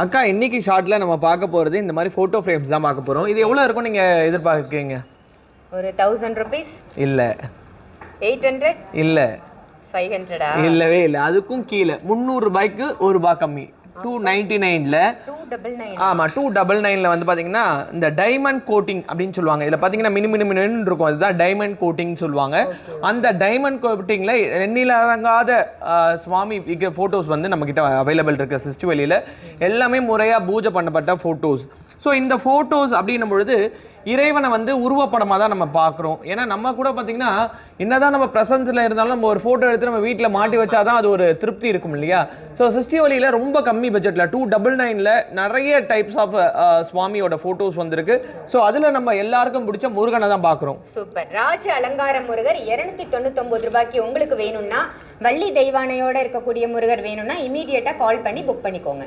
அக்கா இன்னைக்கு ஷார்ட்ல நம்ம பார்க்க போறது இந்த மாதிரி போட்டோ ஃப்ரேம்ஸ் தான் பார்க்க போறோம். இது எவ்வளவு இருக்கும் நீங்க எதிர்பார்க்கீங்க? ஒரு 1000 rupees, இல்ல 800, இல்ல 500 இல்லவே இல்ல. அதுக்கும் கீழே 300 ரூபாய்க்கு 1 ரூபாய் கம்மி. 299ல 299. ஆமா 299ல வந்து பாத்தீங்கன்னா இந்த டைமண்ட் கோட்டிங் அப்படின்னு சொல்லுவாங்க. இதுல பாத்தீங்கன்னா மினு இருக்கும். அதுதான் டைமண்ட் கோட்டிங் சொல்லுவாங்க. அந்த டைமண்ட் கோட்டிங்ல எண்ணில அடங்காத சுவாமி போட்டோஸ் வந்து நம்ம கிட்ட அவைலபிள் இருக்கு. சிஸ்ட் வெளியில எல்லாமே முறையா பூஜை பண்ணப்பட்ட போட்டோஸ். ஸோ இந்த ஃபோட்டோஸ் அப்படின்னும் பொழுது இறைவனை வந்து உருவப்படமாக தான் நம்ம பார்க்குறோம். ஏன்னா நம்ம கூட பார்த்தீங்கன்னா என்னதான் நம்ம ப்ரெசன்ஸில் இருந்தாலும் நம்ம ஒரு ஃபோட்டோ எடுத்து நம்ம வீட்டில் மாட்டி வச்சாதான் அது ஒரு திருப்தி இருக்கும் இல்லையா? ஸோ சிஸ்டி வழியில் ரொம்ப கம்மி பட்ஜெட்டில் 299ல் நிறைய டைப்ஸ் ஆஃப் சுவாமியோட ஃபோட்டோஸ் வந்திருக்கு. ஸோ அதில் நம்ம எல்லாருக்கும் பிடிச்ச முருகனை தான் பார்க்குறோம். சூப்பர். ராஜ அலங்கார முருகர் 299 ரூபாய்க்கு உங்களுக்கு வேணும்னா, வள்ளி தெய்வானையோட இருக்கக்கூடிய முருகர் வேணும்னா இமீடியட்டாக கால் பண்ணி புக் பண்ணிக்கோங்க.